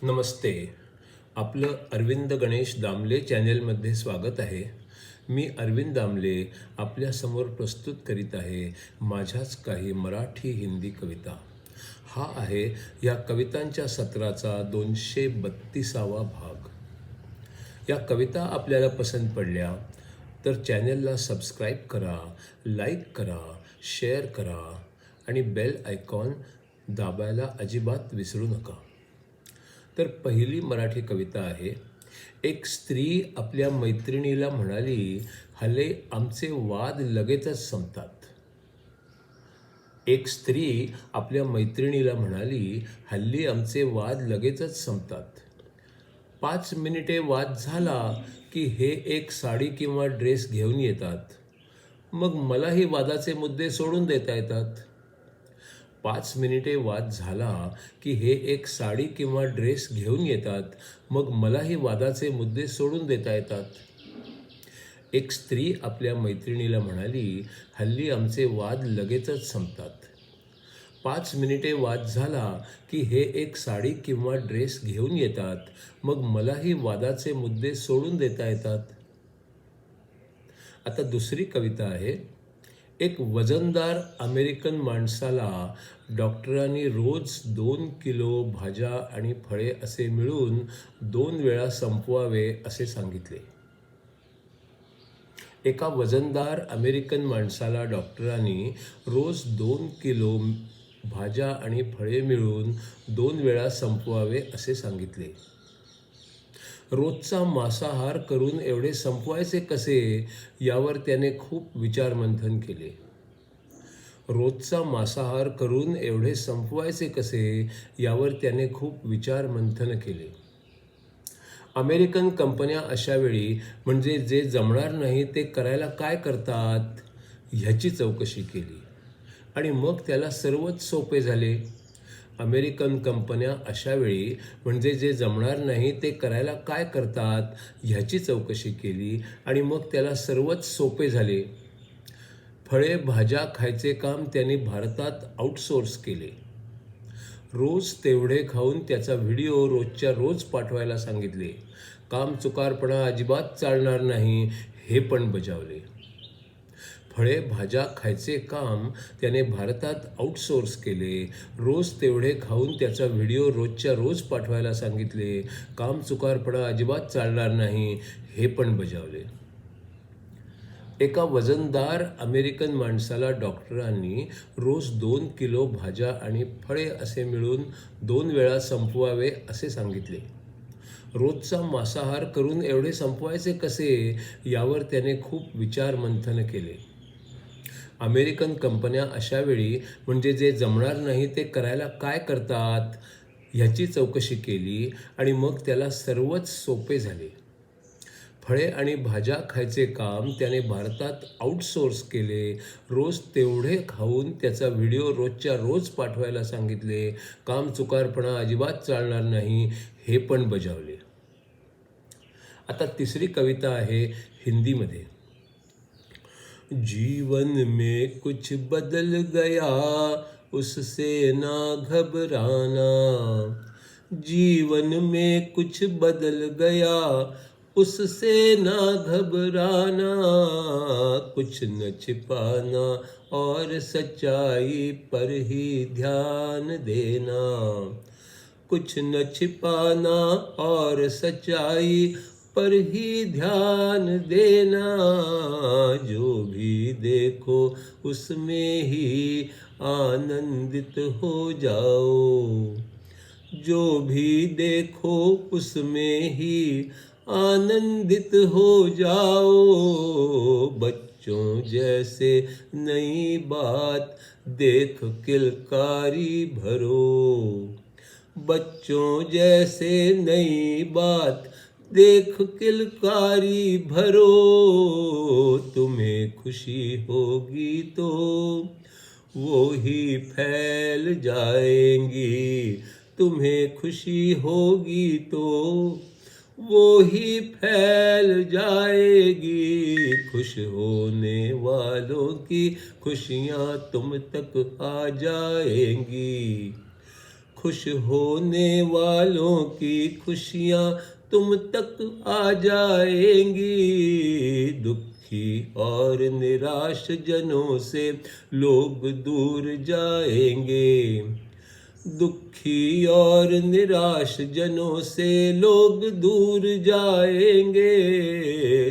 नमस्ते. आपलं अरविंद गणेश दामले चॅनेलमध्ये स्वागत आहे. मी अरविंद दामले आपल्यासमोर प्रस्तुत करीत आहे माझ्याच काही मराठी हिंदी कविता. हा आहे या कवितांच्या सत्राचा 232वा भाग. या कविता आपल्याला पसंत पडल्या तर चॅनेलला सबस्क्राईब करा, लाईक करा, शेअर करा आणि बेल आयकॉन दाबायला अजिबात विसरू नका. तर पहिली मराठी कविता आहे. एक स्त्री आपल्या मैत्रिणीला म्हणाली, हल्ली आमचे वाद लगेचच संपतात. एक स्त्री आपल्या मैत्रिणीला म्हणाली, हल्ली आमचे वाद लगेचच संपतात. 5 मिनिटे वाद झाला की हे एक साडी किंवा ड्रेस घेऊन येतात. मग मलाही वादाचे मुद्दे सोडून देता येतात. 5 मिनिटे वाद झाला की हे एक साडी किंवा ड्रेस घेऊन येतात. मग मलाही वादाचे मुद्दे सोडून देता येतात. एक स्त्री आपल्या मैत्रिणीला म्हणाली, हल्ली आमचे वाद लगेचच संपतात. 5 मिनिटे वाद झाला की हे एक साडी किंवा ड्रेस घेऊन येतात. मग मलाही वादाचे मुद्दे सोडून देता येतात. आता दुसरी कविता आहे. एक वजनदार अमेरिकन माणसाला डॉक्टरांनी रोज 2 किलो भाज्या आणि फळे असे मिळून 2 वेळा संपवावे असे सांगितले. एका वजनदार अमेरिकन माणसाला डॉक्टरांनी रोज 2 किलो भाज्या आणि फळे मिळून 2 वेळा संपवावे असे सांगितले. रोजचा मांसाहार करून एवढे संपवायचे कसे यावर त्याने खूप विचारमंथन केले. रोजचा मांसाहार करून एवढे संपवायचे कसे यावर त्याने खूप विचारमंथन केले. अमेरिकन कंपन्या अशावेळी म्हणजे जे जमणार नाही ते करायला काय करतात ह्याची चौकशी केली आणि मग त्याला सर्वच सोपे झाले. अमेरिकन कंपन्या अशावेळी म्हणजे जे जमणार नाही ते करायला काय करतात ह्याची चौकशी केली आणि मग त्याला सर्वच सोपे झाले. फळे भाज्या खायचे काम त्यांनी भारतात आउटसोर्स केले. रोज तेवढे खाऊन त्याचा व्हिडिओ रोजच्या रोज पाठवायला सांगितले. काम चुकारपणा अजिबात चालणार नाही हे पण बजावले. फळे भाज्या खायचे काम त्याने भारतात आउटसोर्स केले. रोज तेवढे खाऊन त्याचा व्हिडिओ रोजच्या रोज पाठवायला सांगितले. काम चुकारपणा अजिबात चालणार नाही हे पण बजावले. एका वजनदार अमेरिकन माणसाला डॉक्टरांनी रोज 2 किलो भाज्या आणि फळे असे मिळून 2 वेळा संपवावे असे सांगितले. रोजचा मांसाहार करून एवढे संपवायचे कसे यावर त्याने खूप विचारमंथन केले. अमेरिकन कंपन्या अशावेळी म्हणजे जे जमणार नाही ते करायला काय करतात ह्याची चौकशी केली आणि मग त्याला सर्वच सोपे झाले. फळे आणि भाज्या खायचे काम त्याने भारतात आउटसोर्स केले. रोज तेवढे खाऊन त्याचा व्हिडिओ रोजच्या रोज पाठवायला सांगितले. काम चुकारपणा अजिबात चालणार नाही हे पण बजावले. आता तिसरी कविता आहे हिंदीमध्ये. जीवन में कुछ बदल गया उससे ना घबराना. जीवन में कुछ बदल गया उससे ना घबराना. कुछ न छिपाना और सच्चाई पर ही ध्यान देना. कुछ न छिपाना और सच्चाई पर ही ध्यान देना. जो भी देखो उसमें ही आनंदित हो जाओ. जो भी देखो उसमें ही आनंदित हो जाओ. बच्चों जैसे नई बात देख किलकारी भरो. बच्चों जैसे नई बात देख किलकारी भरो. तुम्हें खुशी होगी तो वो ही फैल जाएंगी. तुम्हें खुशी होगी तो वो ही फैल जाएगी. खुश होने वालों की खुशियाँ तुम तक आ जाएंगी. खुश होने वालों की खुशियाँ तुम तक आ जाएंगी। दुखी और निराश जनों से लोग दूर जाएंगे। दुखी और निराश जनों से लोग दूर जाएंगे।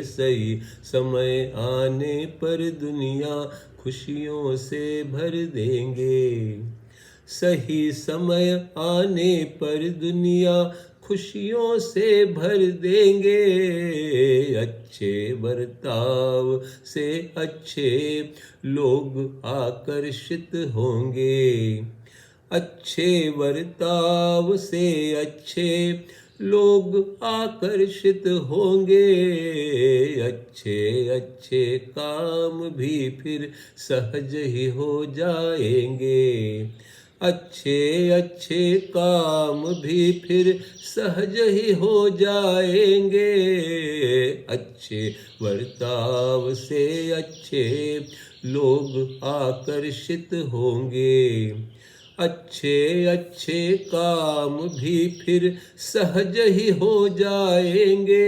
सही समय आने पर दुनिया खुशियों से भर देंगे। सही समय आने पर दुनिया खुशियों से भर देंगे। अच्छे बर्ताव से अच्छे लोग आकर्षित होंगे। अच्छे बर्ताव से अच्छे लोग आकर्षित होंगे। अच्छे अच्छे काम भी फिर सहज ही हो जाएंगे। अच्छे अच्छे काम भी फिर सहज ही हो जाएंगे। अच्छे बर्ताव से अच्छे लोग आकर्षित होंगे। अच्छे अच्छे काम भी फिर सहज ही हो जाएंगे।